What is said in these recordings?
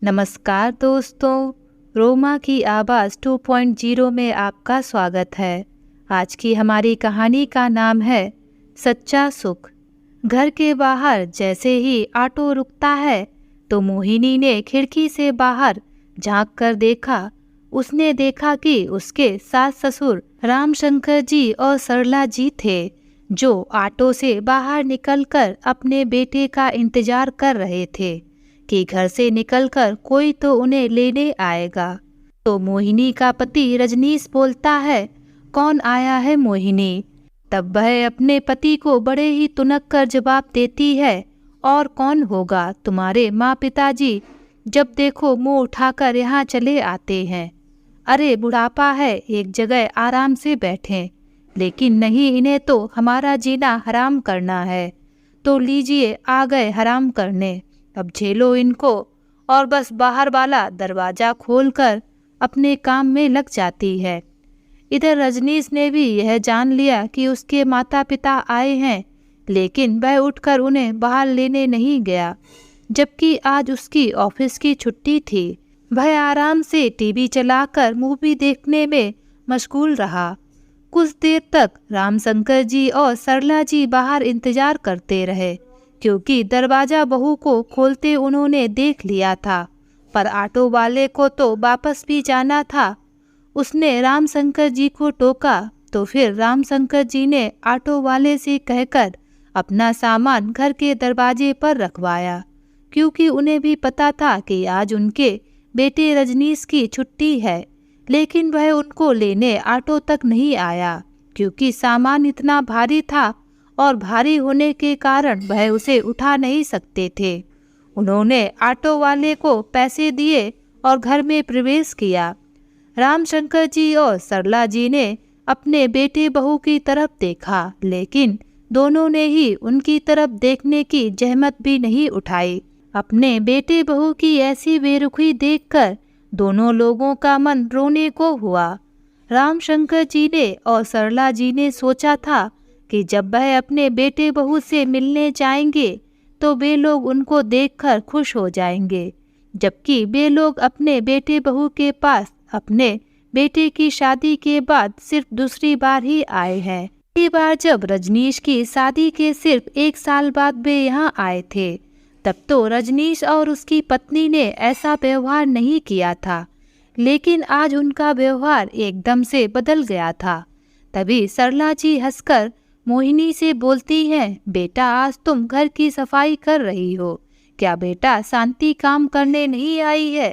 नमस्कार दोस्तों, रोमा की आवाज़ 2.0 में आपका स्वागत है। आज की हमारी कहानी का नाम है सच्चा सुख। घर के बाहर जैसे ही ऑटो रुकता है तो मोहिनी ने खिड़की से बाहर झांक कर देखा। उसने देखा कि उसके सास ससुर रामशंकर जी और सरला जी थे, जो ऑटो से बाहर निकलकर अपने बेटे का इंतजार कर रहे थे कि घर से निकलकर कोई तो उन्हें लेने आएगा। तो मोहिनी का पति रजनीश बोलता है, कौन आया है मोहिनी? तब वह अपने पति को बड़े ही तुनक कर जवाब देती है, और कौन होगा, तुम्हारे माँ पिताजी जब देखो मुंह उठाकर यहाँ चले आते हैं। अरे बुढ़ापा है, एक जगह आराम से बैठें। लेकिन नहीं, इन्हें तो हमारा जीना हराम करना है। तो लीजिए, आ गए हराम करने, अब झेलो इनको। और बस बाहर वाला दरवाज़ा खोलकर अपने काम में लग जाती है। इधर रजनीश ने भी यह जान लिया कि उसके माता पिता आए हैं, लेकिन वह उठकर उन्हें बाहर लेने नहीं गया, जबकि आज उसकी ऑफिस की छुट्टी थी। वह आराम से टीवी चलाकर मूवी देखने में मशगूल रहा। कुछ देर तक रामशंकर जी और सरला जी बाहर इंतजार करते रहे, क्योंकि दरवाज़ा बहू को खोलते उन्होंने देख लिया था। पर ऑटो वाले को तो वापस भी जाना था। उसने रामशंकर जी को टोका, तो फिर रामशंकर जी ने ऑटो वाले से कहकर अपना सामान घर के दरवाजे पर रखवाया, क्योंकि उन्हें भी पता था कि आज उनके बेटे रजनीश की छुट्टी है। लेकिन वह उनको लेने ऑटो तक नहीं आया, क्योंकि सामान इतना भारी था और भारी होने के कारण वह उसे उठा नहीं सकते थे। उन्होंने ऑटो वाले को पैसे दिए और घर में प्रवेश किया। रामशंकर जी और सरला जी ने अपने बेटे बहू की तरफ देखा, लेकिन दोनों ने ही उनकी तरफ देखने की जहमत भी नहीं उठाई। अपने बेटे बहू की ऐसी बेरुखी देखकर दोनों लोगों का मन रोने को हुआ। रामशंकर जी ने और सरला जी ने सोचा था कि जब वह अपने बेटे बहू से मिलने जाएंगे तो वे लोग उनको देखकर खुश हो जाएंगे, जबकि वे लोग अपने बेटे बहू के पास अपने बेटे की शादी के बाद सिर्फ दूसरी बार ही आए हैं। ये बार जब रजनीश की शादी के सिर्फ 1 साल बाद वे यहाँ आए थे, तब तो रजनीश और उसकी पत्नी ने ऐसा व्यवहार नहीं किया था, लेकिन आज उनका व्यवहार एकदम से बदल गया था। तभी सरला जी हंसकर मोहिनी से बोलती हैं, बेटा आज तुम घर की सफाई कर रही हो, क्या बेटा शांति काम करने नहीं आई है?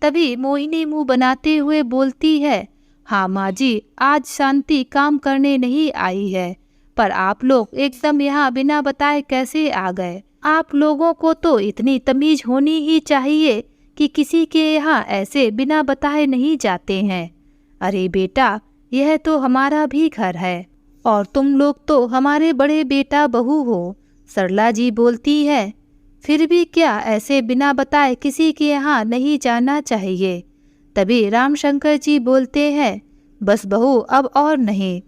तभी मोहिनी मुंह बनाते हुए बोलती है, हाँ माँ जी, आज शांति काम करने नहीं आई है, पर आप लोग एकदम यहाँ बिना बताए कैसे आ गए? आप लोगों को तो इतनी तमीज होनी ही चाहिए कि किसी के यहाँ ऐसे बिना बताए नहीं जाते हैं। अरे बेटा, यह तो हमारा भी घर है और तुम लोग तो हमारे बड़े बेटा बहू हो। सरला जी बोलती है, फिर भी क्या ऐसे बिना बताए किसी के यहाँ नहीं जाना चाहिए? तभी रामशंकर जी बोलते हैं, बस बहू अब और नहीं।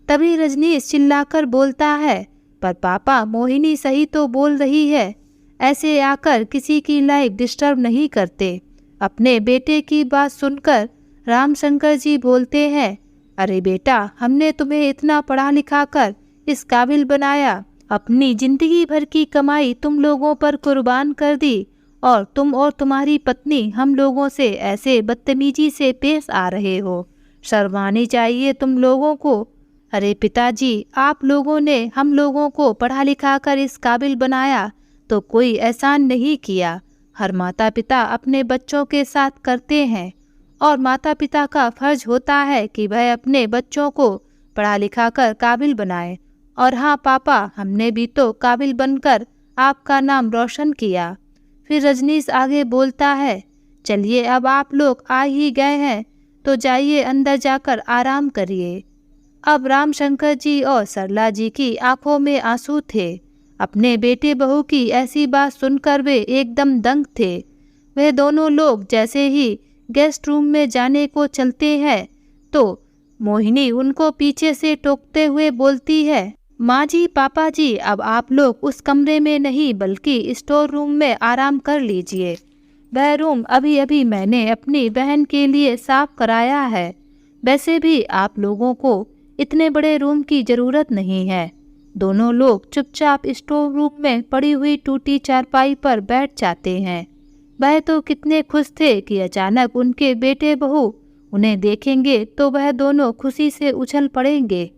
तभी रजनीश चिल्लाकर बोलता है, पर पापा मोहिनी सही तो बोल रही है, ऐसे आकर किसी की लाइफ डिस्टर्ब नहीं करते। अपने बेटे की बात सुनकर रामशंकर जी बोलते हैं, अरे बेटा, हमने तुम्हें इतना पढ़ा लिखा कर इस काबिल बनाया, अपनी जिंदगी भर की कमाई तुम लोगों पर कुर्बान कर दी, और तुम और तुम्हारी पत्नी हम लोगों से ऐसे बदतमीजी से पेश आ रहे हो। शर्म आनी चाहिए तुम लोगों को। अरे पिताजी, आप लोगों ने हम लोगों को पढ़ा लिखा कर इस काबिल बनाया तो कोई एहसान नहीं किया। हर माता पिता अपने बच्चों के साथ करते हैं, और माता पिता का फर्ज होता है कि वह अपने बच्चों को पढ़ा लिखा कर काबिल बनाए। और हाँ पापा, हमने भी तो काबिल बनकर आपका नाम रोशन किया। फिर रजनीश आगे बोलता है, चलिए अब आप लोग आ ही गए हैं तो जाइए अंदर जाकर आराम करिए। अब रामशंकर जी और सरला जी की आंखों में आंसू थे। अपने बेटे बहू की ऐसी बात सुनकर वे एकदम दंग थे। वे दोनों लोग जैसे ही गेस्ट रूम में जाने को चलते हैं तो मोहिनी उनको पीछे से टोकते हुए बोलती है, माँ जी, पापा जी, अब आप लोग उस कमरे में नहीं बल्कि स्टोर रूम में आराम कर लीजिए। वह रूम अभी अभी मैंने अपनी बहन के लिए साफ कराया है। वैसे भी आप लोगों को इतने बड़े रूम की ज़रूरत नहीं है। दोनों लोग चुपचाप स्टोर रूम में पड़ी हुई टूटी चारपाई पर बैठ जाते हैं। वह तो कितने खुश थे कि अचानक उनके बेटे बहू उन्हें देखेंगे तो वह दोनों खुशी से उछल पड़ेंगे।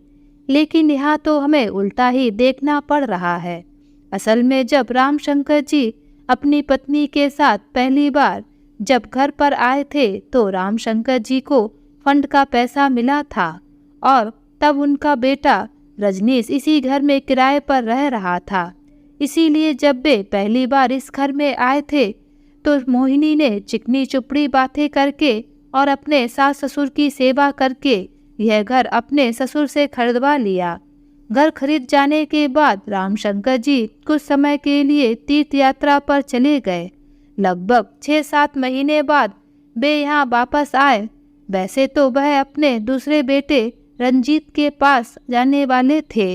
लेकिन यहाँ तो हमें उल्टा ही देखना पड़ रहा है। असल में जब रामशंकर जी अपनी पत्नी के साथ पहली बार जब घर पर आए थे तो रामशंकर जी को फंड का पैसा मिला था और तब उनका बेटा रजनीश इसी घर में किराए पर रह रहा था। इसीलिए जब वे पहली बार इस घर में आए थे तो मोहिनी ने चिकनी चुपड़ी बातें करके और अपने सास ससुर की सेवा करके यह घर अपने ससुर से खरीदवा लिया। घर खरीद जाने के बाद रामशंकर जी कुछ समय के लिए तीर्थ यात्रा पर चले गए। लगभग 6-7 महीने बाद वे यहाँ वापस आए। वैसे तो वह अपने दूसरे बेटे रंजीत के पास जाने वाले थे,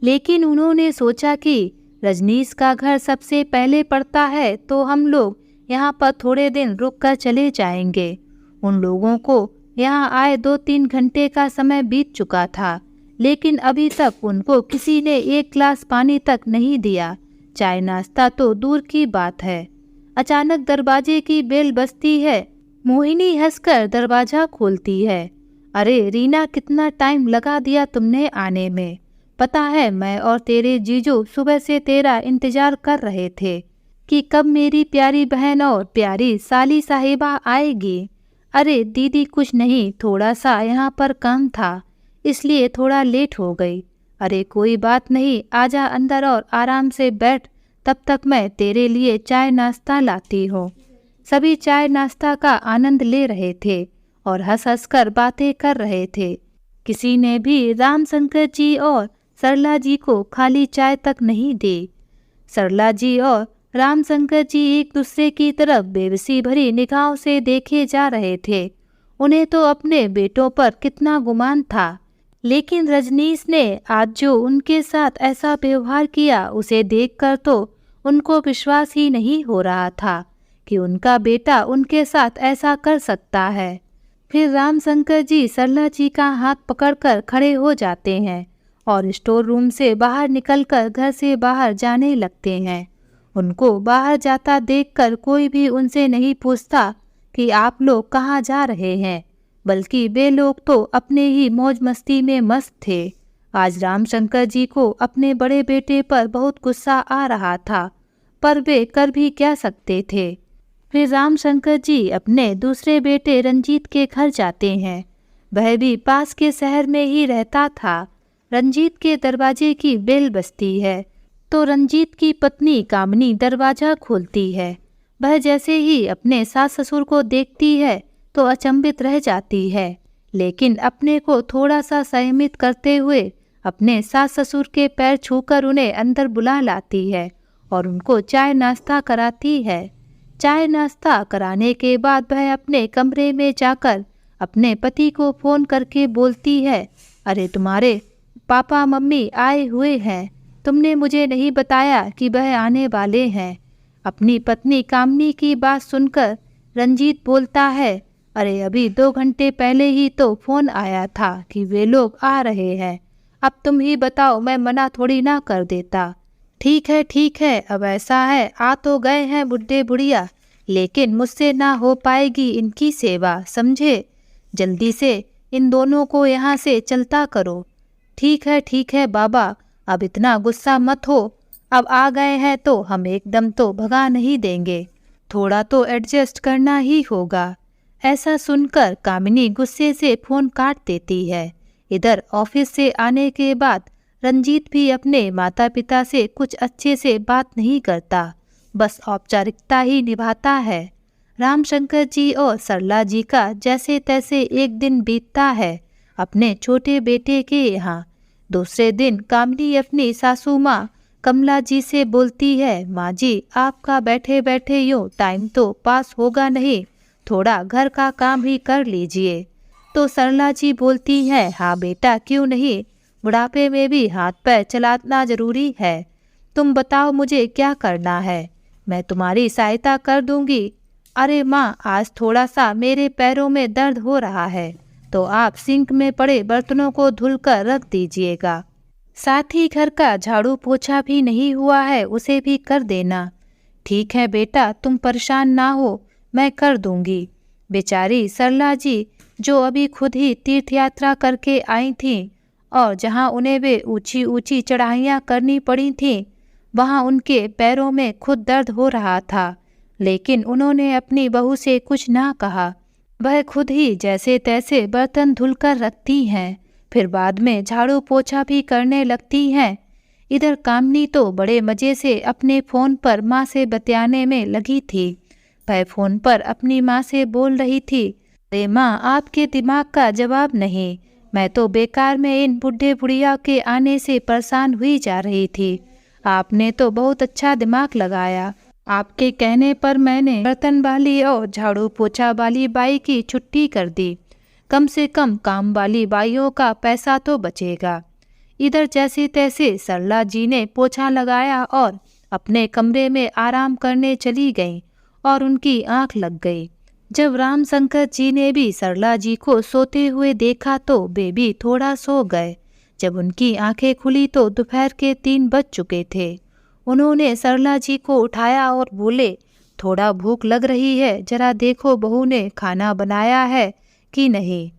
लेकिन उन्होंने सोचा कि रजनीश का घर सबसे पहले पड़ता है तो हम लोग यहाँ पर थोड़े दिन रुक कर चले जाएंगे। उन लोगों को यहाँ आए 2-3 घंटे का समय बीत चुका था, लेकिन अभी तक उनको किसी ने एक गिलास पानी तक नहीं दिया। चाय नाश्ता तो दूर की बात है। अचानक दरवाजे की बेल बजती है। मोहिनी हंसकर दरवाजा खोलती है। अरे रीना, कितना टाइम लगा दिया तुमने आने में। पता है मैं और तेरे जीजू सुबह से तेरा इंतजार कर रहे थे कि कब मेरी प्यारी बहन और प्यारी साली साहिबा आएगी। अरे दीदी कुछ नहीं, थोड़ा सा यहाँ पर काम था इसलिए थोड़ा लेट हो गई। अरे कोई बात नहीं, आजा अंदर और आराम से बैठ, तब तक मैं तेरे लिए चाय नाश्ता लाती हूँ। सभी चाय नाश्ता का आनंद ले रहे थे और हंस हंस कर बातें कर रहे थे। किसी ने भी रामशंकर जी और सरला जी को खाली चाय तक नहीं दी। सरला जी और रामशंकर जी एक दूसरे की तरफ बेबसी भरी निगाहों से देखे जा रहे थे। उन्हें तो अपने बेटों पर कितना गुमान था, लेकिन रजनीश ने आज जो उनके साथ ऐसा व्यवहार किया उसे देखकर तो उनको विश्वास ही नहीं हो रहा था कि उनका बेटा उनके साथ ऐसा कर सकता है। फिर रामशंकर जी सरला जी का हाथ पकड़कर खड़े हो जाते हैं और स्टोर रूम से बाहर निकलकर घर से बाहर जाने लगते हैं। उनको बाहर जाता देखकर कोई भी उनसे नहीं पूछता कि आप लोग कहाँ जा रहे हैं, बल्कि वे लोग तो अपने ही मौज मस्ती में मस्त थे। आज रामशंकर जी को अपने बड़े बेटे पर बहुत गुस्सा आ रहा था, पर वे कर भी क्या सकते थे। फिर रामशंकर जी अपने दूसरे बेटे रंजीत के घर जाते हैं। वह भी पास के शहर में ही रहता था। रंजीत के दरवाजे की बेल बजती है तो रंजीत की पत्नी कामनी दरवाजा खोलती है। वह जैसे ही अपने सास ससुर को देखती है तो अचंभित रह जाती है, लेकिन अपने को थोड़ा सा संयमित करते हुए अपने सास ससुर के पैर छूकर उन्हें अंदर बुला लाती है और उनको चाय नाश्ता कराती है। चाय नाश्ता कराने के बाद वह अपने कमरे में जाकर अपने पति को फ़ोन करके बोलती है, अरे तुम्हारे पापा मम्मी आए हुए हैं, तुमने मुझे नहीं बताया कि वह आने वाले हैं। अपनी पत्नी कामनी की बात सुनकर रंजीत बोलता है, अरे अभी 2 घंटे पहले ही तो फ़ोन आया था कि वे लोग आ रहे हैं। अब तुम ही बताओ, मैं मना थोड़ी ना कर देता। ठीक है, अब ऐसा है, आ तो गए हैं बुढ़े बुढ़िया, लेकिन मुझसे ना हो पाएगी इनकी सेवा, समझे। जल्दी से इन दोनों को यहाँ से चलता करो। ठीक है बाबा, अब इतना गुस्सा मत हो। अब आ गए हैं तो हम एकदम तो भगा नहीं देंगे, थोड़ा तो एडजस्ट करना ही होगा। ऐसा सुनकर कामिनी गुस्से से फ़ोन काट देती है। इधर ऑफिस से आने के बाद रंजीत भी अपने माता पिता से कुछ अच्छे से बात नहीं करता, बस औपचारिकता ही निभाता है। रामशंकर जी और सरला जी का जैसे तैसे एक दिन बीतता है अपने छोटे बेटे के यहाँ। दूसरे दिन कामिनी अपनी सासू माँ कमला जी से बोलती है, माँ जी आपका बैठे बैठे यूँ टाइम तो पास होगा नहीं, थोड़ा घर का काम ही कर लीजिए। तो सरला जी बोलती है, हाँ बेटा क्यों नहीं, बुढ़ापे में भी हाथ पैर चलाना जरूरी है। तुम बताओ मुझे क्या करना है, मैं तुम्हारी सहायता कर दूंगी। अरे माँ, आज थोड़ा सा मेरे पैरों में दर्द हो रहा है, तो आप सिंक में पड़े बर्तनों को धुलकर रख दीजिएगा। साथ ही घर का झाड़ू पोछा भी नहीं हुआ है, उसे भी कर देना। ठीक है बेटा, तुम परेशान ना हो, मैं कर दूंगी। बेचारी सरला जी, जो अभी खुद ही तीर्थ यात्रा करके आई थीं और जहाँ उन्हें वे ऊंची ऊंची चढ़ाइयाँ करनी पड़ी थीं, वहाँ उनके पैरों में खुद दर्द हो रहा था, लेकिन उन्होंने अपनी बहू से कुछ ना कहा। वह खुद ही जैसे तैसे बर्तन धुलकर रखती हैं, फिर बाद में झाड़ू पोछा भी करने लगती हैं। इधर कामनी तो बड़े मज़े से अपने फ़ोन पर माँ से बतियाने में लगी थी। वह फ़ोन पर अपनी माँ से बोल रही थी, अरे माँ, आपके दिमाग का जवाब नहीं, मैं तो बेकार में इन बुढ़े बुढ़िया के आने से परेशान हुई जा रही थी। आपने तो बहुत अच्छा दिमाग लगाया। आपके कहने पर मैंने बर्तन वाली और झाड़ू पोछा वाली बाई की छुट्टी कर दी। कम से कम काम वाली बाइयों का पैसा तो बचेगा। इधर जैसे तैसे सरला जी ने पोछा लगाया और अपने कमरे में आराम करने चली गईं और उनकी आंख लग गई। जब रामशंकर जी ने भी सरला जी को सोते हुए देखा तो वे भी थोड़ा सो गए। जब उनकी आंखें खुली तो दोपहर के 3 बज चुके थे। उन्होंने सरला जी को उठाया और बोले, थोड़ा भूख लग रही है, जरा देखो बहू ने खाना बनाया है कि नहीं।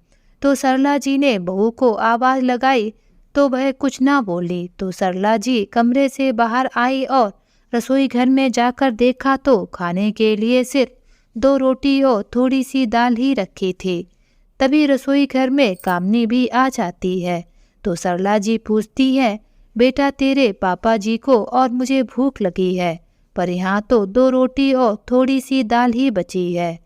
तो सरला जी ने बहू को आवाज़ लगाई तो वह कुछ ना बोली। तो सरला जी कमरे से बाहर आई और रसोई घर में जाकर देखा तो खाने के लिए सिर्फ 2 रोटी और थोड़ी सी दाल ही रखी थी। तभी रसोई घर में कामनी भी आ जाती है। तो सरला जी पूछती है, बेटा, तेरे पापा जी को और मुझे भूख लगी है, पर यहाँ तो 2 रोटी और थोड़ी सी दाल ही बची है।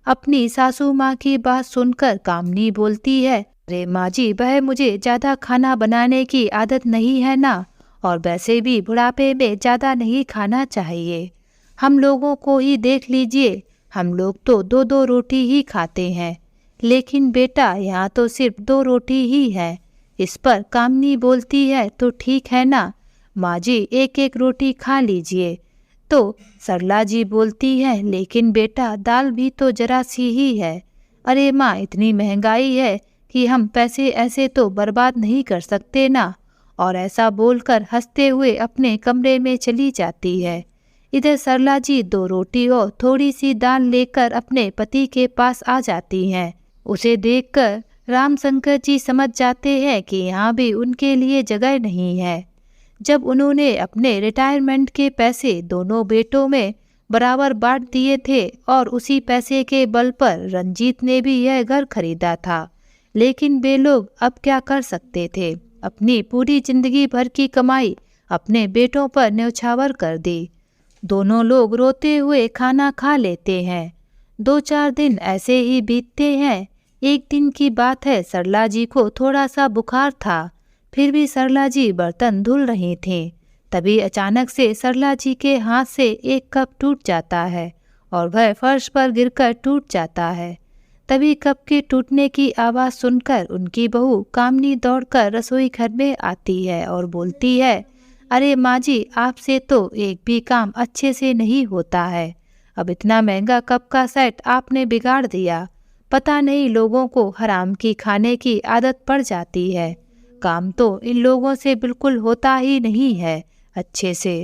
अपनी सासू माँ की बात सुनकर कामनी बोलती है, अरे माँ जी, वह मुझे ज़्यादा खाना बनाने की आदत नहीं है ना, और वैसे भी बुढ़ापे में ज़्यादा नहीं खाना चाहिए। हम लोगों को ही देख लीजिए, हम लोग तो 2-2 रोटी ही खाते हैं, लेकिन बेटा यहाँ तो सिर्फ 2 रोटी ही है। इस पर कामनी बोलती है, तो ठीक है ना माँ जी, 1-1 रोटी खा लीजिए। तो सरला जी बोलती है, लेकिन बेटा दाल भी तो जरा सी ही है। अरे माँ, इतनी महंगाई है कि हम पैसे ऐसे तो बर्बाद नहीं कर सकते ना। और ऐसा बोलकर हंसते हुए अपने कमरे में चली जाती है। इधर सरला जी 2 रोटी और थोड़ी सी दाल लेकर अपने पति के पास आ जाती हैं। उसे देखकर रामशंकर जी समझ जाते हैं कि यहाँ भी उनके लिए जगह नहीं है। जब उन्होंने अपने रिटायरमेंट के पैसे दोनों बेटों में बराबर बांट दिए थे और उसी पैसे के बल पर रंजीत ने भी यह घर खरीदा था, लेकिन वे लोग अब क्या कर सकते थे। अपनी पूरी जिंदगी भर की कमाई अपने बेटों पर न्यौछावर कर दी। दोनों लोग रोते हुए खाना खा लेते हैं। 2-4 दिन ऐसे ही बीतते हैं। एक दिन की बात है, सरला जी को थोड़ा सा बुखार था, फिर भी सरला जी बर्तन धुल रही थीं। तभी अचानक से सरला जी के हाथ से एक कप टूट जाता है और वह फर्श पर गिरकर टूट जाता है। तभी कप के टूटने की आवाज़ सुनकर उनकी बहू कामनी दौड़कर रसोई घर में आती है और बोलती है, अरे माँ जी, आपसे तो एक भी काम अच्छे से नहीं होता है। अब इतना महंगा कप का सेट आपने बिगाड़ दिया। पता नहीं लोगों को हराम की खाने की आदत पड़ जाती है। काम तो इन लोगों से बिल्कुल होता ही नहीं है अच्छे से।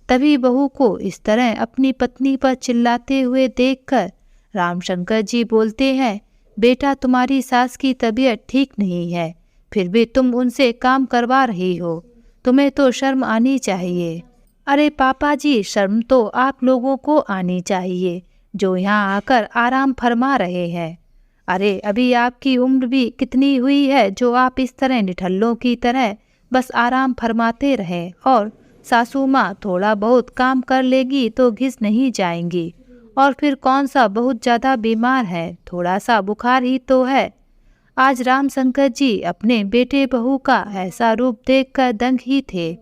तभी बहू को इस तरह अपनी पत्नी पर चिल्लाते हुए देखकर रामशंकर जी बोलते हैं, बेटा, तुम्हारी सास की तबीयत ठीक नहीं है, फिर भी तुम उनसे काम करवा रही हो। तुम्हें तो शर्म आनी चाहिए। अरे पापा जी, शर्म तो आप लोगों को आनी चाहिए जो यहाँ आकर आराम फरमा रहे हैं। अरे अभी आपकी उम्र भी कितनी हुई है जो आप इस तरह निठल्लों की तरह बस आराम फरमाते रहें, और सासू माँ थोड़ा बहुत काम कर लेगी तो घिस नहीं जाएंगी। और फिर कौन सा बहुत ज़्यादा बीमार है, थोड़ा सा बुखार ही तो है। आज रामशंकर जी अपने बेटे बहू का ऐसा रूप देखकर दंग ही थे।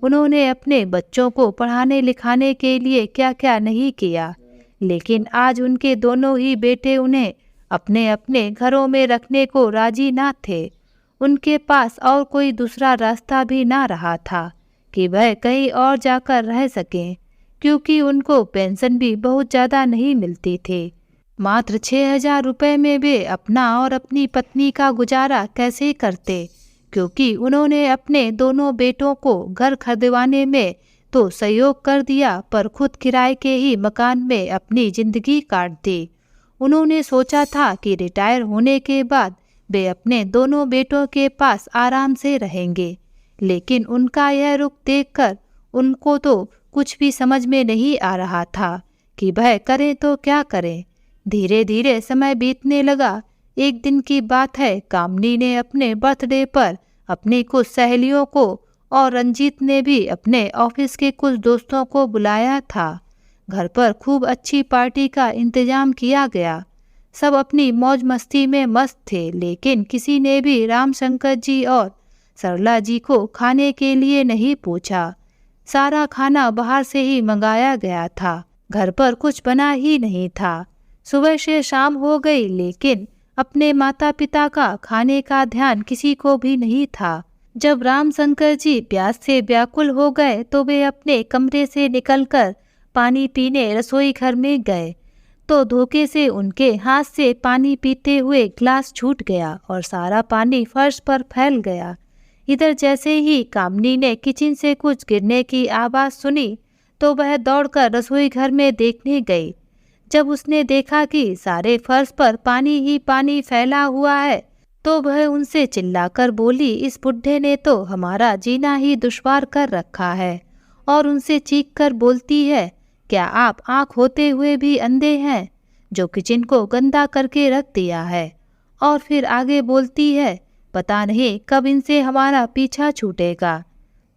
उन्होंने अपने बच्चों को पढ़ाने लिखाने के लिए क्या क्या नहीं किया, लेकिन आज उनके दोनों ही बेटे उन्हें अपने अपने घरों में रखने को राजी ना थे। उनके पास और कोई दूसरा रास्ता भी ना रहा था कि वह कहीं और जाकर रह सकें, क्योंकि उनको पेंशन भी बहुत ज़्यादा नहीं मिलती थी। मात्र 6,000 रुपये में वे अपना और अपनी पत्नी का गुजारा कैसे करते, क्योंकि उन्होंने अपने दोनों बेटों को घर खरीदवाने में तो सहयोग कर दिया, पर खुद किराए के ही मकान में अपनी जिंदगी काट दी। उन्होंने सोचा था कि रिटायर होने के बाद वे अपने दोनों बेटों के पास आराम से रहेंगे, लेकिन उनका यह रुख देखकर उनको तो कुछ भी समझ में नहीं आ रहा था कि वह करें तो क्या करें। धीरे धीरे समय बीतने लगा। एक दिन की बात है, कामनी ने अपने बर्थडे पर अपनी कुछ सहेलियों को और रंजीत ने भी अपने ऑफिस के कुछ दोस्तों को बुलाया था। घर पर खूब अच्छी पार्टी का इंतजाम किया गया। सब अपनी मौज मस्ती में मस्त थे, लेकिन किसी ने भी रामशंकर जी और सरला जी को खाने के लिए नहीं पूछा। सारा खाना बाहर से ही मंगाया गया था, घर पर कुछ बना ही नहीं था। सुबह से शाम हो गई, लेकिन अपने माता पिता का खाने का ध्यान किसी को भी नहीं था। जब रामशंकर जी प्यास से व्याकुल हो गए तो वे अपने कमरे से निकलकर पानी पीने रसोई घर में गए, तो धोखे से उनके हाथ से पानी पीते हुए ग्लास छूट गया और सारा पानी फर्श पर फैल गया। इधर जैसे ही कामनी ने किचन से कुछ गिरने की आवाज़ सुनी तो वह दौड़कर रसोई घर में देखने गई। जब उसने देखा कि सारे फर्श पर पानी ही पानी फैला हुआ है तो वह उनसे चिल्लाकर बोली, इस बुढ़े ने तो हमारा जीना ही दुश्वार कर रखा है। और उनसे चीख कर बोलती है, क्या आप आँख होते हुए भी अंधे हैं, जो किचन को गंदा करके रख दिया है। और फिर आगे बोलती है, पता नहीं कब इनसे हमारा पीछा छूटेगा।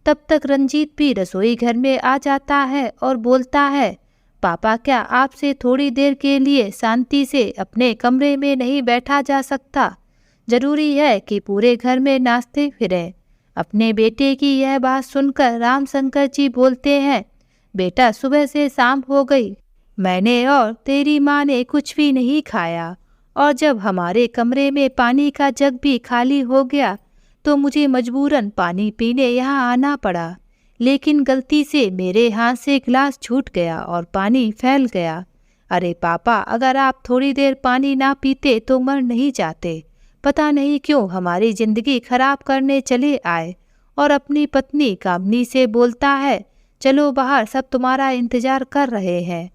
तब तक रंजीत भी रसोई घर में आ जाता है और बोलता है, पापा क्या आपसे थोड़ी देर के लिए शांति से अपने कमरे में नहीं बैठा जा सकता? जरूरी है कि पूरे घर में नाचते फिरें। अपने बेटे की यह बात सुनकर रामशंकर जी बोलते हैं, बेटा सुबह से शाम हो गई, मैंने और तेरी माँ ने कुछ भी नहीं खाया, और जब हमारे कमरे में पानी का जग भी खाली हो गया तो मुझे मजबूरन पानी पीने यहाँ आना पड़ा। लेकिन गलती से मेरे हाथ से गिलास छूट गया और पानी फैल गया। अरे पापा, अगर आप थोड़ी देर पानी ना पीते तो मर नहीं जाते। पता नहीं क्यों हमारी जिंदगी खराब करने चले आए। और अपनी पत्नी कामनी से बोलता है, चलो बाहर, सब तुम्हारा इंतजार कर रहे हैं।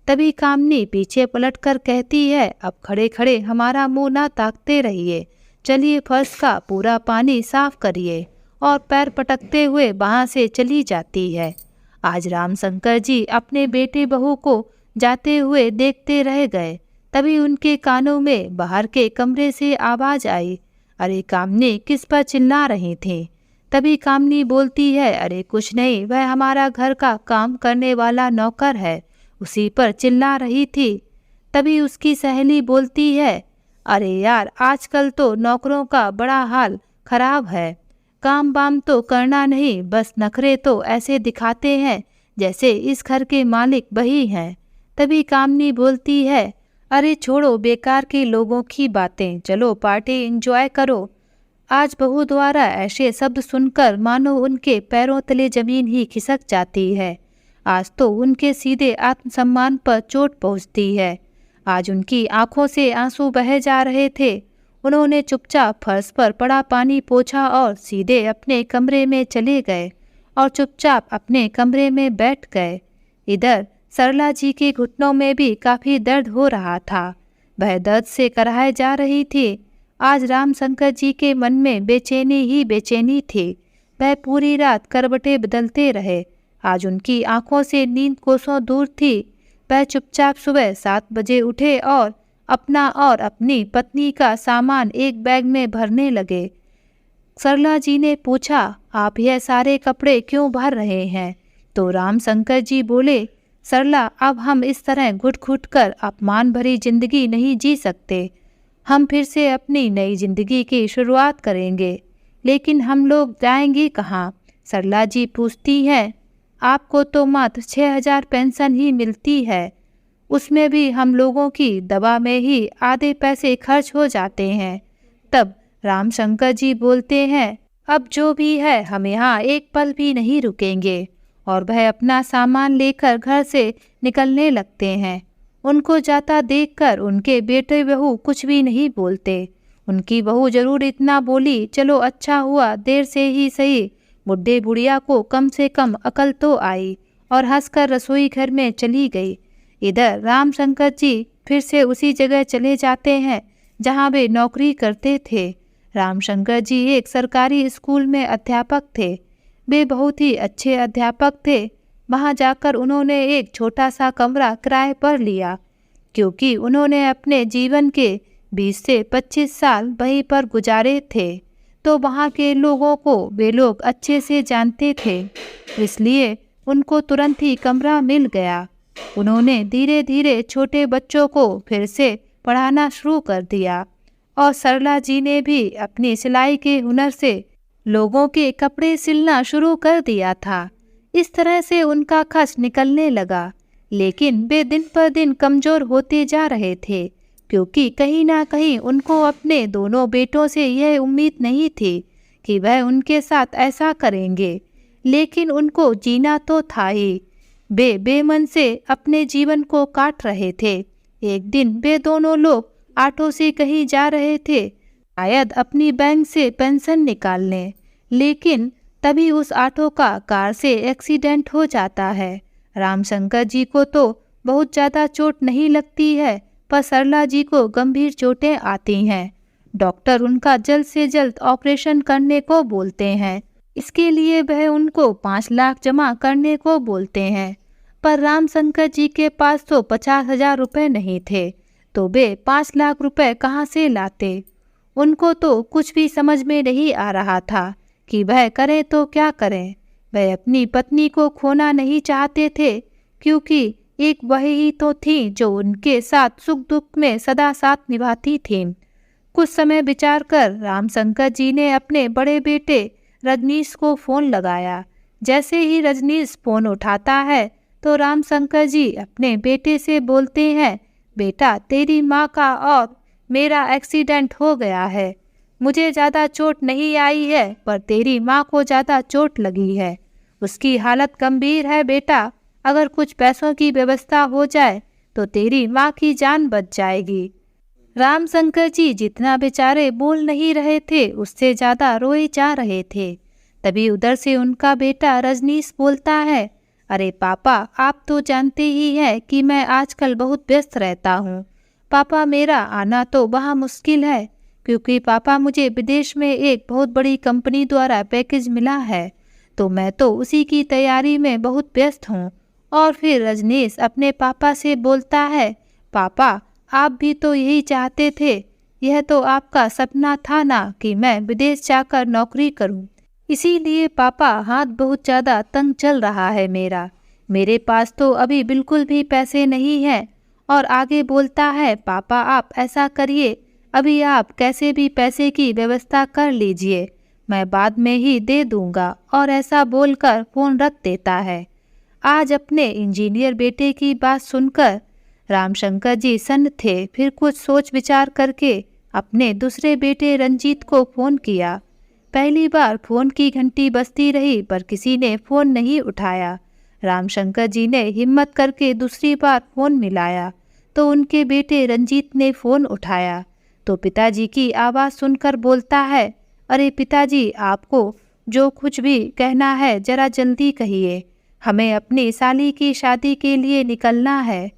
तभी कामनी पीछे पलटकर कहती है, अब खड़े खड़े हमारा मुंह ना ताकते रहिए, चलिए फर्श का पूरा पानी साफ करिए। और पैर पटकते हुए वहाँ से चली जाती है। आज रामशंकर जी अपने बेटे बहू को जाते हुए देखते रह गए। तभी उनके कानों में बाहर के कमरे से आवाज़ आई, अरे कामनी, किस पर चिल्ला रही थी? तभी कामनी बोलती है, अरे कुछ नहीं, वह हमारा घर का काम करने वाला नौकर है, उसी पर चिल्ला रही थी। तभी उसकी सहेली बोलती है, अरे यार, आजकल तो नौकरों का बड़ा हाल खराब है, काम वाम तो करना नहीं, बस नखरे तो ऐसे दिखाते हैं जैसे इस घर के मालिक वही हैं। तभी कामनी बोलती है, अरे छोड़ो बेकार के लोगों की बातें, चलो पार्टी एंजॉय करो। आज बहू द्वारा ऐसे शब्द सुनकर मानो उनके पैरों तले जमीन ही खिसक जाती है। आज तो उनके सीधे आत्मसम्मान पर चोट पहुंचती है। आज उनकी आंखों से आंसू बह जा रहे थे। उन्होंने चुपचाप फर्श पर पड़ा पानी पोंछा और सीधे अपने कमरे में चले गए और चुपचाप अपने कमरे में बैठ गए। इधर सरला जी के घुटनों में भी काफ़ी दर्द हो रहा था। वह दर्द से कराहे जा रही थी। आज रामशंकर जी के मन में बेचैनी ही बेचैनी थी। वह पूरी रात करवटें बदलते रहे। आज उनकी आंखों से नींद कोसों दूर थी। वह चुपचाप सुबह 7 बजे उठे और अपना और अपनी पत्नी का सामान एक बैग में भरने लगे। सरला जी ने पूछा, आप यह सारे कपड़े क्यों भर रहे हैं? तो रामशंकर जी बोले, सरला, अब हम इस तरह घुट घुट कर अपमान भरी जिंदगी नहीं जी सकते। हम फिर से अपनी नई जिंदगी की शुरुआत करेंगे, लेकिन हम लोग जाएंगे कहाँ? सरला जी पूछती हैं, आपको तो मात्र 6,000 पेंशन ही मिलती है, उसमें भी हम लोगों की दवा में ही आधे पैसे खर्च हो जाते हैं। तब रामशंकर जी बोलते हैं, अब जो भी है हम यहाँ एक पल भी नहीं रुकेंगे। और वह अपना सामान लेकर घर से निकलने लगते हैं। उनको जाता देखकर उनके बेटे बहू कुछ भी नहीं बोलते। उनकी बहू जरूर इतना बोली, चलो अच्छा हुआ देर से ही सही, बुढ़े बुढ़िया को कम से कम अकल तो आई, और हंसकर रसोई घर में चली गई। इधर रामशंकर जी फिर से उसी जगह चले जाते हैं जहाँ वे नौकरी करते थे। रामशंकर जी एक सरकारी स्कूल में अध्यापक थे। वे बहुत ही अच्छे अध्यापक थे। वहाँ जाकर उन्होंने एक छोटा सा कमरा किराए पर लिया, क्योंकि उन्होंने अपने जीवन के 20 से 25 साल वहीं पर गुजारे थे, तो वहाँ के लोगों को वे लोग अच्छे से जानते थे, इसलिए उनको तुरंत ही कमरा मिल गया। उन्होंने धीरे धीरे छोटे बच्चों को फिर से पढ़ाना शुरू कर दिया, और सरला जी ने भी अपनी सिलाई के हुनर से लोगों के कपड़े सिलना शुरू कर दिया था। इस तरह से उनका खर्च निकलने लगा, लेकिन वे दिन पर दिन कमज़ोर होते जा रहे थे, क्योंकि कहीं ना कहीं उनको अपने दोनों बेटों से यह उम्मीद नहीं थी कि वह उनके साथ ऐसा करेंगे, लेकिन उनको जीना तो था ही। वे बेमन से अपने जीवन को काट रहे थे। एक दिन वे दोनों लोग ऑटो से कहीं जा रहे थे, शायद अपनी बैंक से पेंशन निकालने, लेकिन तभी उस ऑटो का कार से एक्सीडेंट हो जाता है। रामशंकर जी को तो बहुत ज़्यादा चोट नहीं लगती है, पर सरला जी को गंभीर चोटें आती हैं। डॉक्टर उनका जल्द से जल्द ऑपरेशन करने को बोलते हैं। इसके लिए वह उनको 5 लाख जमा करने को बोलते हैं, पर रामशंकर जी के पास तो 50,000 रुपये नहीं थे, तो वे 5 लाख रुपए कहाँ से लाते। उनको तो कुछ भी समझ में नहीं आ रहा था कि वह करें तो क्या करें। वह अपनी पत्नी को खोना नहीं चाहते थे, क्योंकि एक वही ही तो थी जो उनके साथ सुख दुख में सदा साथ निभाती थी। कुछ समय विचार कर रामशंकर जी ने अपने बड़े बेटे रजनीश को फ़ोन लगाया। जैसे ही रजनीश फ़ोन उठाता है तो रामशंकर जी अपने बेटे से बोलते हैं, बेटा तेरी माँ का और मेरा एक्सीडेंट हो गया है। मुझे ज़्यादा चोट नहीं आई है, पर तेरी माँ को ज़्यादा चोट लगी है। उसकी हालत गंभीर है बेटा, अगर कुछ पैसों की व्यवस्था हो जाए तो तेरी माँ की जान बच जाएगी। रामशंकर जी जितना बेचारे बोल नहीं रहे थे, उससे ज़्यादा रोए जा रहे थे। तभी उधर से उनका बेटा रजनीश बोलता है, अरे पापा आप तो जानते ही हैं कि मैं आजकल बहुत व्यस्त रहता हूँ। पापा मेरा आना तो वहाँ मुश्किल है, क्योंकि पापा मुझे विदेश में एक बहुत बड़ी कंपनी द्वारा पैकेज मिला है, तो मैं तो उसी की तैयारी में बहुत व्यस्त हूँ। और फिर रजनीश अपने पापा से बोलता है, पापा आप भी तो यही चाहते थे, यह तो आपका सपना था ना कि मैं विदेश जाकर नौकरी करूं। इसीलिए पापा हाथ बहुत ज़्यादा तंग चल रहा है मेरे पास तो अभी बिल्कुल भी पैसे नहीं हैं। और आगे बोलता है, पापा आप ऐसा करिए, अभी आप कैसे भी पैसे की व्यवस्था कर लीजिए, मैं बाद में ही दे दूंगा। और ऐसा बोलकर फ़ोन रख देता है। आज अपने इंजीनियर बेटे की बात सुनकर रामशंकर जी सन्न थे। फिर कुछ सोच विचार करके अपने दूसरे बेटे रंजीत को फ़ोन किया। पहली बार फ़ोन की घंटी बजती रही, पर किसी ने फ़ोन नहीं उठाया। रामशंकर जी ने हिम्मत करके दूसरी बार फ़ोन मिलाया, तो उनके बेटे रंजीत ने फ़ोन उठाया, तो पिताजी की आवाज़ सुनकर बोलता है, अरे पिताजी आपको जो कुछ भी कहना है ज़रा जल्दी कहिए, हमें अपनी साली की शादी के लिए निकलना है।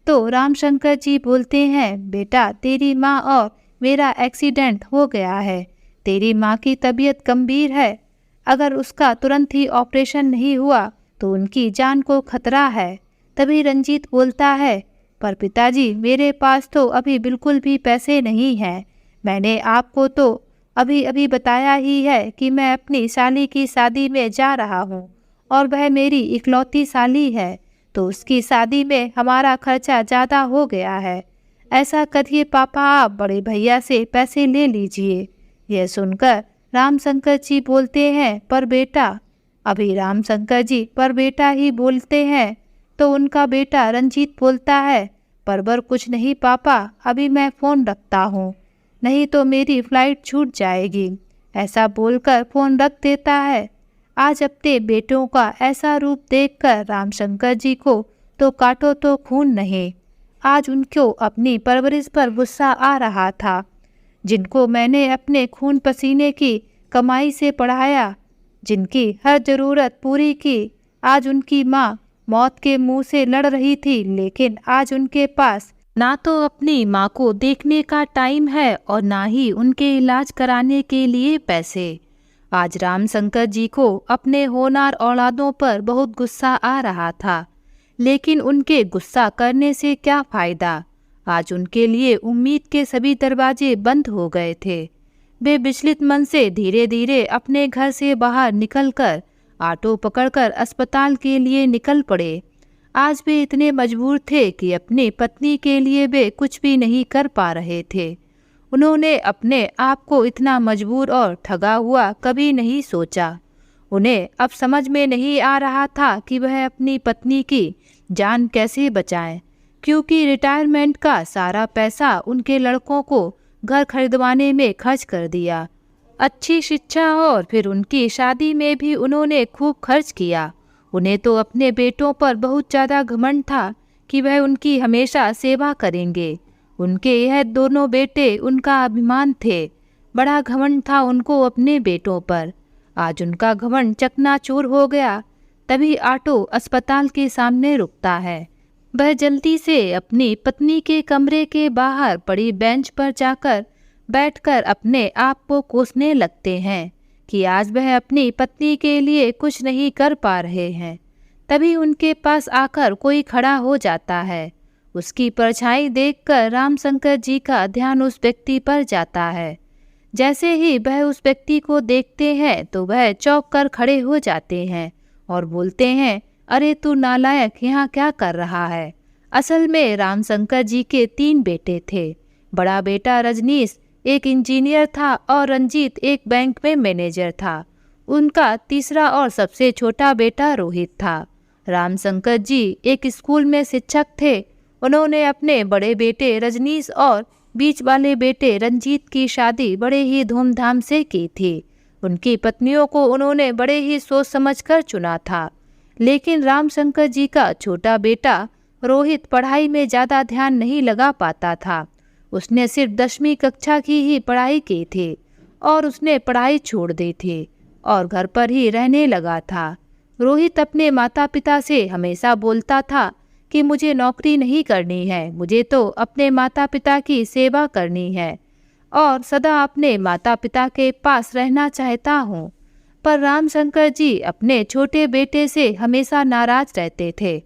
तो रामशंकर जी बोलते हैं, बेटा तेरी माँ और मेरा एक्सीडेंट हो गया है, तेरी माँ की तबीयत गंभीर है, अगर उसका तुरंत ही ऑपरेशन नहीं हुआ तो उनकी जान को खतरा है। तभी रंजीत बोलता है, पर पिताजी मेरे पास तो अभी बिल्कुल भी पैसे नहीं हैं, मैंने आपको तो अभी अभी बताया ही है कि मैं अपनी साली की शादी में जा रहा हूँ, और वह मेरी इकलौती साली है, तो उसकी शादी में हमारा खर्चा ज़्यादा हो गया है। ऐसा करिए पापा आप बड़े भैया से पैसे ले लीजिए। यह सुनकर रामशंकर जी बोलते हैं, पर बेटा, अभी रामशंकर जी पर बेटा ही बोलते हैं, तो उनका बेटा रंजीत बोलता है, पर कुछ नहीं पापा, अभी मैं फ़ोन रखता हूँ, नहीं तो मेरी फ़्लाइट छूट जाएगी। ऐसा बोलकर फ़ोन रख देता है। आज अपने बेटों का ऐसा रूप देखकर रामशंकर जी को तो काटो तो खून नहीं। आज उनको अपनी परवरिश पर गुस्सा आ रहा था, जिनको मैंने अपने खून पसीने की कमाई से पढ़ाया, जिनकी हर ज़रूरत पूरी की। आज उनकी माँ मौत के मुंह से लड़ रही थी, लेकिन आज उनके पास ना तो अपनी माँ को देखने का टाइम है और ना ही उनके इलाज कराने के लिए पैसे। आज रामशंकर जी को अपने होनहार औलादों पर बहुत गुस्सा आ रहा था, लेकिन उनके गुस्सा करने से क्या फ़ायदा। आज उनके लिए उम्मीद के सभी दरवाजे बंद हो गए थे। वे विचलित मन से धीरे धीरे अपने घर से बाहर निकलकर ऑटो पकड़कर अस्पताल के लिए निकल पड़े। आज वे इतने मजबूर थे कि अपनी पत्नी के लिए वे कुछ भी नहीं कर पा रहे थे। उन्होंने अपने आप को इतना मजबूर और ठगा हुआ कभी नहीं सोचा। उन्हें अब समझ में नहीं आ रहा था कि वह अपनी पत्नी की जान कैसे बचाएं, क्योंकि रिटायरमेंट का सारा पैसा उनके लड़कों को घर खरीदवाने में खर्च कर दिया। अच्छी शिक्षा और फिर उनकी शादी में भी उन्होंने खूब खर्च किया। उन्हें तो अपने बेटों पर बहुत ज़्यादा घमंड था कि वह उनकी हमेशा सेवा करेंगे। उनके यह दोनों बेटे उनका अभिमान थे। बड़ा घमंड था उनको अपने बेटों पर। आज उनका घमंड चकनाचूर हो गया। तभी ऑटो अस्पताल के सामने रुकता है। वह जल्दी से अपनी पत्नी के कमरे के बाहर पड़ी बेंच पर जाकर बैठकर अपने आप को कोसने लगते हैं कि आज वह अपनी पत्नी के लिए कुछ नहीं कर पा रहे हैं। तभी उनके पास आकर कोई खड़ा हो जाता है। उसकी परछाई देखकर रामशंकर जी का ध्यान उस व्यक्ति पर जाता है। जैसे ही वह उस व्यक्ति को देखते हैं तो वह चौंक कर खड़े हो जाते हैं और बोलते हैं, अरे तू नालायक, यहाँ क्या कर रहा है। असल में रामशंकर जी के 3 बेटे थे। बड़ा बेटा रजनीश एक इंजीनियर था और रंजीत एक बैंक में मैनेजर था। उनका तीसरा और सबसे छोटा बेटा रोहित था। रामशंकर जी एक स्कूल में शिक्षक थे। उन्होंने अपने बड़े बेटे रजनीश और बीच वाले बेटे रंजीत की शादी बड़े ही धूमधाम से की थी। उनकी पत्नियों को उन्होंने बड़े ही सोच समझकर चुना था। लेकिन रामशंकर जी का छोटा बेटा रोहित पढ़ाई में ज़्यादा ध्यान नहीं लगा पाता था। उसने सिर्फ 10वीं कक्षा की ही पढ़ाई की थी और उसने पढ़ाई छोड़ दी थी और घर पर ही रहने लगा था। रोहित अपने माता पिता से हमेशा बोलता था कि मुझे नौकरी नहीं करनी है, मुझे तो अपने माता पिता की सेवा करनी है और सदा अपने माता पिता के पास रहना चाहता हूँ। पर रामशंकर जी अपने छोटे बेटे से हमेशा नाराज रहते थे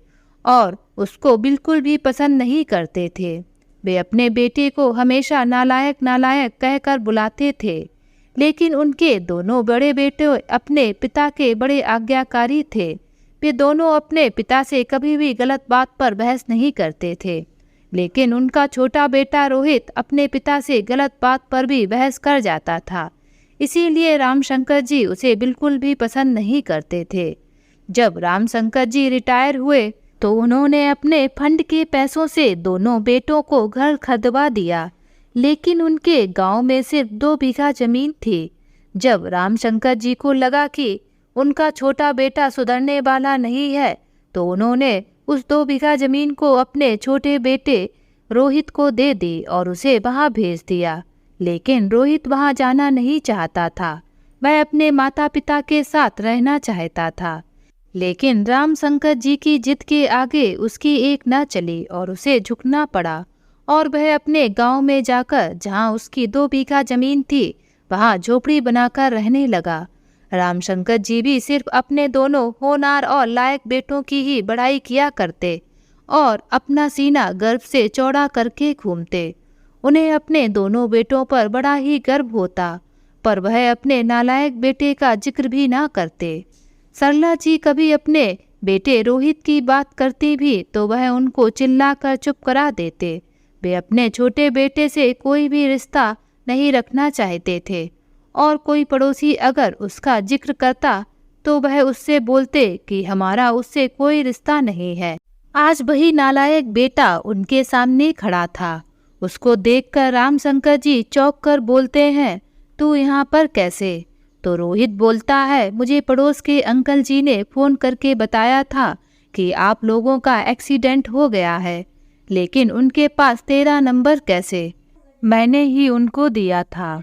और उसको बिल्कुल भी पसंद नहीं करते थे। वे अपने बेटे को हमेशा नालायक नालायक कहकर बुलाते थे। लेकिन उनके दोनों बड़े बेटे अपने पिता के बड़े आज्ञाकारी थे। वे दोनों अपने पिता से कभी भी गलत बात पर बहस नहीं करते थे। लेकिन उनका छोटा बेटा रोहित अपने पिता से गलत बात पर भी बहस कर जाता था। इसीलिए रामशंकर जी उसे बिल्कुल भी पसंद नहीं करते थे। जब रामशंकर जी रिटायर हुए तो उन्होंने अपने फंड के पैसों से दोनों बेटों को घर खरीदवा दिया। लेकिन उनके गांव में सिर्फ 2 बीघा जमीन थी। जब रामशंकर जी को लगा कि उनका छोटा बेटा सुधरने वाला नहीं है तो उन्होंने उस 2 बीघा जमीन को अपने छोटे बेटे रोहित को दे दी और उसे वहां भेज दिया। लेकिन रोहित वहां जाना नहीं चाहता था। वह अपने माता पिता के साथ रहना चाहता था। लेकिन रामशंकर जी की जिद के आगे उसकी एक न चली और उसे झुकना पड़ा और वह अपने गांव में जाकर जहां उसकी 2 बीघा जमीन थी वहां झोपड़ी बनाकर रहने लगा। रामशंकर जी भी सिर्फ अपने दोनों होनहार और लायक बेटों की ही बड़ाई किया करते और अपना सीना गर्व से चौड़ा करके घूमते। उन्हें अपने दोनों बेटों पर बड़ा ही गर्व होता, पर वह अपने नालायक बेटे का जिक्र भी ना करते। सरला जी कभी अपने बेटे रोहित की बात करती भी तो वह उनको चिल्लाकर चुप करा देते। वे अपने छोटे बेटे से कोई भी रिश्ता नहीं रखना चाहते थे और कोई पड़ोसी अगर उसका जिक्र करता तो वह उससे बोलते कि हमारा उससे कोई रिश्ता नहीं है। आज वही नालायक बेटा उनके सामने खड़ा था। उसको देखकर रामशंकर जी चौंक कर बोलते हैं, तू यहाँ पर कैसे? तो रोहित बोलता है, मुझे पड़ोस के अंकल जी ने फ़ोन करके बताया था कि आप लोगों का एक्सीडेंट हो गया है। लेकिन उनके पास तेरा नंबर कैसे? मैंने ही उनको दिया था।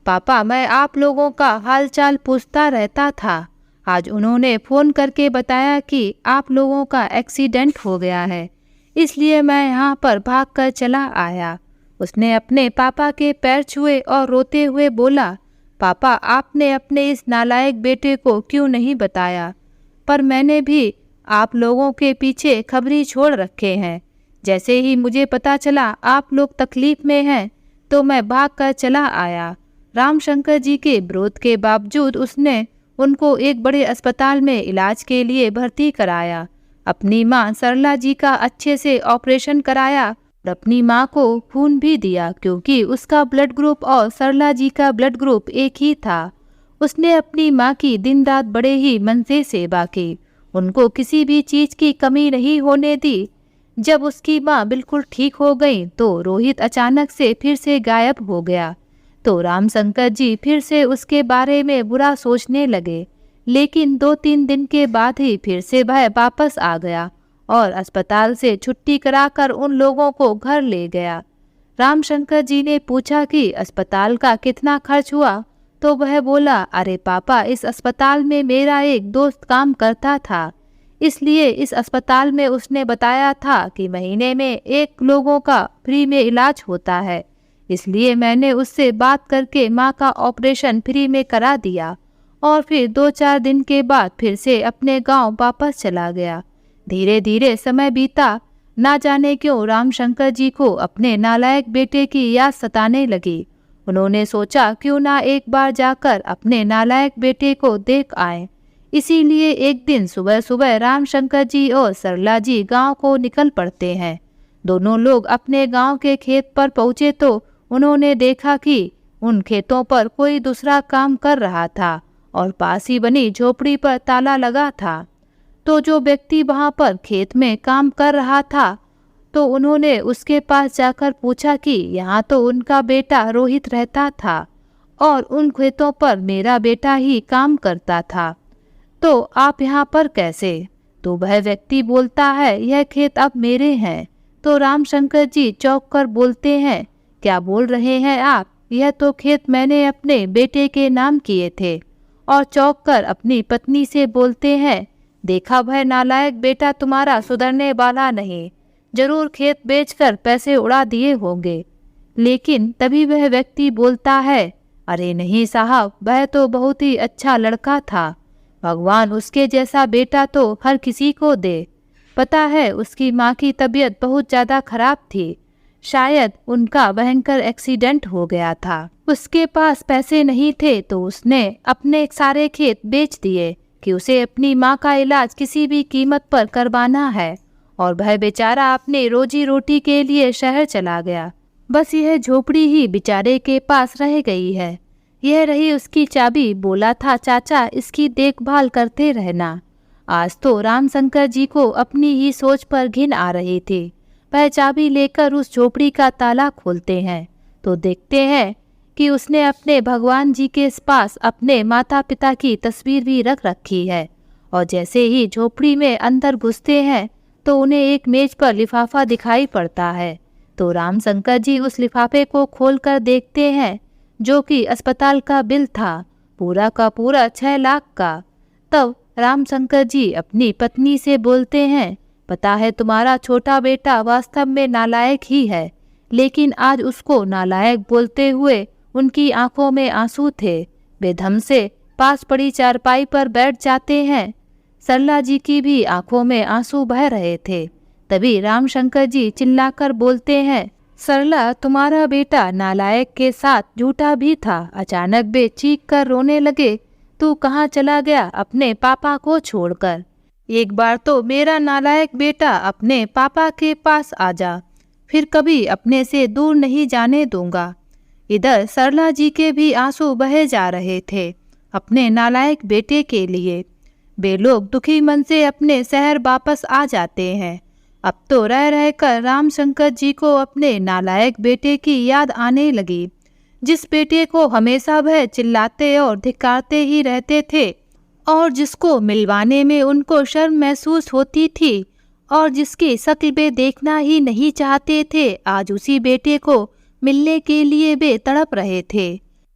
पापा, मैं आप लोगों का हालचाल पूछता रहता था। आज उन्होंने फ़ोन करके बताया कि आप लोगों का एक्सीडेंट हो गया है, इसलिए मैं यहाँ पर भागकर चला आया। उसने अपने पापा के पैर छुए और रोते हुए बोला, पापा, आपने अपने इस नालायक बेटे को क्यों नहीं बताया? पर मैंने भी आप लोगों के पीछे खबरी छोड़ रखे हैं। जैसे ही मुझे पता चला आप लोग तकलीफ में हैं, तो मैं भागकर चला आया। रामशंकर जी के विरोध के बावजूद उसने उनको एक बड़े अस्पताल में इलाज के लिए भर्ती कराया। अपनी मां सरला जी का अच्छे से ऑपरेशन कराया और अपनी मां को खून भी दिया, क्योंकि उसका ब्लड ग्रुप और सरला जी का ब्लड ग्रुप एक ही था। उसने अपनी मां की दिन रात बड़े ही मन से सेवा की, उनको किसी भी चीज की कमी नहीं होने दी। जब उसकी मां बिल्कुल ठीक हो गई तो रोहित अचानक से फिर से गायब हो गया। तो रामशंकर जी फिर से उसके बारे में बुरा सोचने लगे, लेकिन 2-3 दिन के बाद ही फिर से वह वापस आ गया और अस्पताल से छुट्टी कराकर उन लोगों को घर ले गया। रामशंकर जी ने पूछा कि अस्पताल का कितना खर्च हुआ, तो वह बोला, अरे पापा, इस अस्पताल में मेरा एक दोस्त काम करता था, इसलिए इस अस्पताल में उसने बताया था कि महीने में 1 लोगों का फ्री में इलाज होता है, इसलिए मैंने उससे बात करके माँ का ऑपरेशन फ्री में करा दिया और फिर 2-4 दिन के बाद फिर से अपने गांव वापस चला गया। धीरे धीरे समय बीता, ना जाने क्यों रामशंकर जी को अपने नालायक बेटे की याद सताने लगी। उन्होंने सोचा क्यों ना एक बार जाकर अपने नालायक बेटे को देख आए। इसीलिए एक दिन सुबह सुबह रामशंकर जी और सरला जी गांव को निकल पड़ते हैं। दोनों लोग अपने गांव के खेत पर पहुंचे तो उन्होंने देखा कि उन खेतों पर कोई दूसरा काम कर रहा था और पास ही बनी झोपड़ी पर ताला लगा था। तो जो व्यक्ति वहां पर खेत में काम कर रहा था, तो उन्होंने उसके पास जाकर पूछा कि यहाँ तो उनका बेटा रोहित रहता था और उन खेतों पर मेरा बेटा ही काम करता था, तो आप यहाँ पर कैसे? तो वह व्यक्ति बोलता है, यह खेत अब मेरे हैं। तो रामशंकर जी चौंक कर बोलते हैं, क्या बोल रहे हैं आप? यह तो खेत मैंने अपने बेटे के नाम किए थे। और चौंक कर अपनी पत्नी से बोलते हैं, देखा वह नालायक बेटा तुम्हारा सुधरने वाला नहीं, जरूर खेत बेचकर पैसे उड़ा दिए होंगे। लेकिन तभी वह व्यक्ति बोलता है, अरे नहीं साहब, वह तो बहुत ही अच्छा लड़का था, भगवान उसके जैसा बेटा तो हर किसी को दे। पता है, उसकी माँ की तबीयत बहुत ज़्यादा खराब थी, शायद उनका भयंकर एक्सीडेंट हो गया था। उसके पास पैसे नहीं थे तो उसने अपने सारे खेत बेच दिए कि उसे अपनी माँ का इलाज किसी भी कीमत पर करवाना है, और वह बेचारा अपने रोजी रोटी के लिए शहर चला गया। बस यह झोपड़ी ही बेचारे के पास रह गई है। यह रही उसकी चाबी, बोला था चाचा इसकी देखभाल करते रहना। आज तो रामशंकर जी को अपनी ही सोच पर घिन आ रही थी। वह चाबी लेकर उस झोपड़ी का ताला खोलते हैं तो देखते हैं कि उसने अपने भगवान जी के पास अपने माता पिता की तस्वीर भी रख रखी है। और जैसे ही झोपड़ी में अंदर घुसते हैं तो उन्हें एक मेज पर लिफाफा दिखाई पड़ता है। तो रामशंकर जी उस लिफाफे को खोलकर देखते हैं, जो कि अस्पताल का बिल था, पूरा का पूरा 6 लाख का। तब रामशंकर जी अपनी पत्नी से बोलते हैं, पता है तुम्हारा छोटा बेटा वास्तव में नालायक ही है, लेकिन आज उसको नालायक बोलते हुए उनकी आंखों में आंसू थे। वे धम से पास पड़ी चारपाई पर बैठ जाते हैं। सरला जी की भी आंखों में आंसू बह रहे थे। तभी रामशंकर जी चिल्लाकर बोलते हैं, सरला, तुम्हारा बेटा नालायक के साथ झूठा भी था। अचानक वे चीख कर रोने लगे, तू कहाँ चला गया अपने पापा को छोड़कर? एक बार तो मेरा नालायक बेटा अपने पापा के पास आ जा, फिर कभी अपने से दूर नहीं जाने दूंगा। इधर सरला जी के भी आंसू बहे जा रहे थे अपने नालायक बेटे के लिए। वे लोग दुखी मन से अपने शहर वापस आ जाते हैं। अब तो रह रहकर रामशंकर जी को अपने नालायक बेटे की याद आने लगी, जिस बेटे को हमेशा वह चिल्लाते और धिक्कारते ही रहते थे और जिसको मिलवाने में उनको शर्म महसूस होती थी और जिसकी शक्ल वे देखना ही नहीं चाहते थे, आज उसी बेटे को मिलने के लिए वे तड़प रहे थे।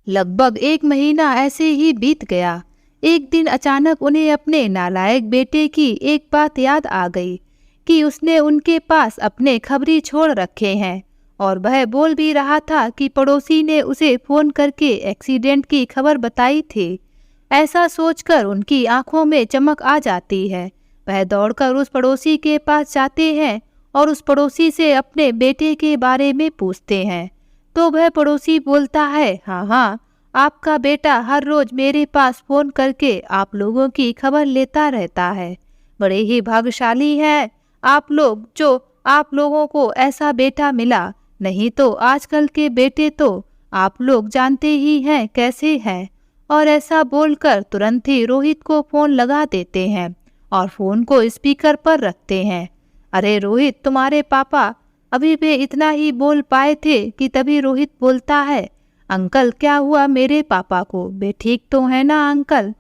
लगभग 1 महीना ऐसे ही बीत गया। एक दिन अचानक उन्हें अपने नालायक बेटे की एक बात याद आ गई कि उसने उनके पास अपने खबरी छोड़ रखे हैं, और वह बोल भी रहा था कि पड़ोसी ने उसे फोन करके एक्सीडेंट की खबर बताई थी। ऐसा सोचकर उनकी आंखों में चमक आ जाती है। वह दौड़कर उस पड़ोसी के पास जाते हैं और उस पड़ोसी से अपने बेटे के बारे में पूछते हैं। तो वह पड़ोसी बोलता है, हाँ, आपका बेटा हर रोज मेरे पास फोन करके आप लोगों की खबर लेता रहता है। बड़े ही भाग्यशाली हैं आप लोग जो आप लोगों को ऐसा बेटा मिला, नहीं तो आजकल के बेटे तो आप लोग जानते ही हैं कैसे हैं। और ऐसा बोलकर तुरंत ही रोहित को फोन लगा देते हैं और फोन को स्पीकर पर रखते हैं। अरे रोहित, तुम्हारे पापा। अभी वे इतना ही बोल पाए थे कि तभी रोहित बोलता है, अंकल क्या हुआ मेरे पापा को? वे ठीक तो है ना अंकल?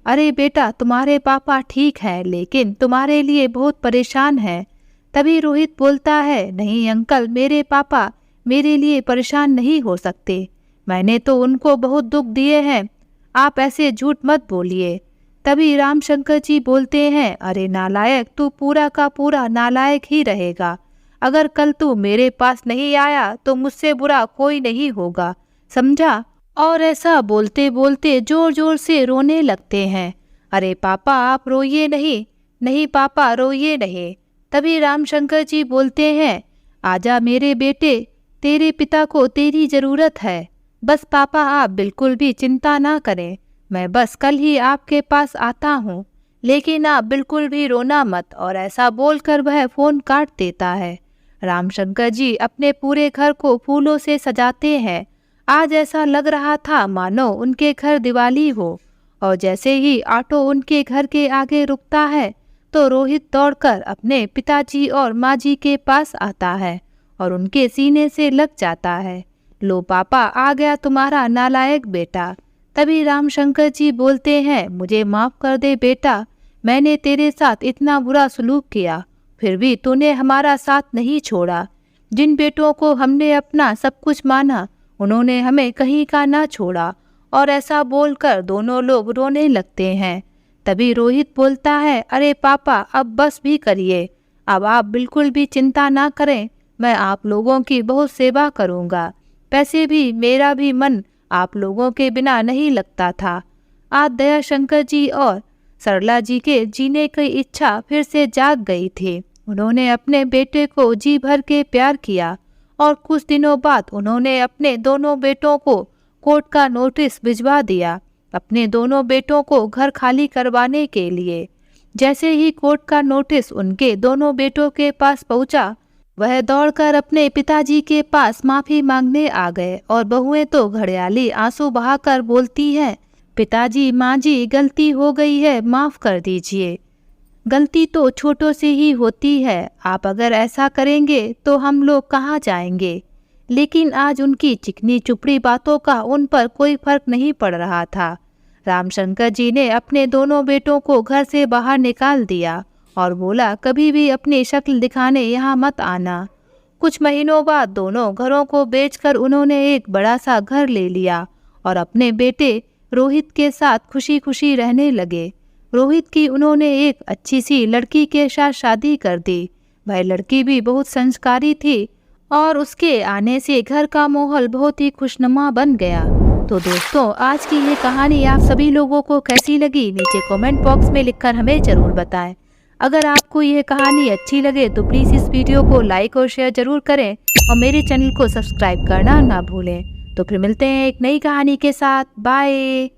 अरे बेटा, तुम्हारे पापा ठीक है, लेकिन तुम्हारे लिए बहुत परेशान हैं। तभी रोहित बोलता है, नहीं अंकल, मेरे पापा मेरे लिए परेशान नहीं हो सकते। मैंने तो उनको बहुत दुख दिए हैं, आप ऐसे झूठ मत बोलिए। तभी रामशंकर जी बोलते हैं, अरे नालायक, तू पूरा का पूरा नालायक ही रहेगा। अगर कल तू मेरे पास नहीं आया तो मुझसे बुरा कोई नहीं होगा, समझा? और ऐसा बोलते बोलते जोर जोर से रोने लगते हैं। अरे पापा, आप रोइए नहीं। नहीं पापा, रोइए नहीं। तभी रामशंकर जी बोलते हैं, आजा मेरे बेटे, तेरे पिता को तेरी जरूरत है। बस पापा, आप बिल्कुल भी चिंता ना करें, मैं बस कल ही आपके पास आता हूँ, लेकिन आप बिल्कुल भी रोना मत। और ऐसा बोलकर वह फोन काट देता है। रामशंकर जी अपने पूरे घर को फूलों से सजाते हैं। आज ऐसा लग रहा था मानो उनके घर दिवाली हो। और जैसे ही ऑटो उनके घर के आगे रुकता है तो रोहित दौड़कर अपने पिताजी और माँ जी के पास आता है और उनके सीने से लग जाता है। लो पापा, आ गया तुम्हारा नालायक बेटा। तभी रामशंकर जी बोलते हैं, मुझे माफ कर दे बेटा, मैंने तेरे साथ इतना बुरा सलूक किया, फिर भी तूने हमारा साथ नहीं छोड़ा। जिन बेटों को हमने अपना सब कुछ माना, उन्होंने हमें कहीं का ना छोड़ा। और ऐसा बोलकर दोनों लोग रोने लगते हैं। तभी रोहित बोलता है, अरे पापा, अब बस भी करिए, अब आप बिल्कुल भी चिंता ना करें, मैं आप लोगों की बहुत सेवा करूँगा। वैसे भी मेरा भी मन आप लोगों के बिना नहीं लगता था। आज दयाशंकर जी और सरला जी के जीने की इच्छा फिर से जाग गई थी। उन्होंने अपने बेटे को जी भर के प्यार किया और कुछ दिनों बाद उन्होंने अपने दोनों बेटों को कोर्ट का नोटिस भिजवा दिया, अपने दोनों बेटों को घर खाली करवाने के लिए। जैसे ही कोर्ट का नोटिस उनके दोनों बेटों के पास पहुंचा, वह दौड़कर अपने पिताजी के पास माफी मांगने आ गए। और बहुएं तो घड़ियाली आंसू बहाकर बोलती हैं, पिताजी, माँ जी, गलती हो गई है, माफ कर दीजिए। गलती तो छोटों से ही होती है, आप अगर ऐसा करेंगे तो हम लोग कहाँ जाएंगे। लेकिन आज उनकी चिकनी चुपड़ी बातों का उन पर कोई फर्क नहीं पड़ रहा था। रामशंकर जी ने अपने दोनों बेटों को घर से बाहर निकाल दिया और बोला, कभी भी अपनी शक्ल दिखाने यहाँ मत आना। कुछ महीनों बाद दोनों घरों को बेचकर उन्होंने एक बड़ा सा घर ले लिया और अपने बेटे रोहित के साथ खुशी खुशी रहने लगे। रोहित की उन्होंने एक अच्छी सी लड़की के साथ शादी कर दी। वह लड़की भी बहुत संस्कारी थी और उसके आने से घर का माहौल बहुत ही खुशनुमा बन गया। तो दोस्तों, आज की ये कहानी आप सभी लोगों को कैसी लगी, नीचे कमेंट बॉक्स में लिखकर हमें ज़रूर बताएं। अगर आपको ये कहानी अच्छी लगे तो प्लीज़ इस वीडियो को लाइक और शेयर ज़रूर करें और मेरे चैनल को सब्सक्राइब करना ना भूलें। तो फिर मिलते हैं एक नई कहानी के साथ। बाय।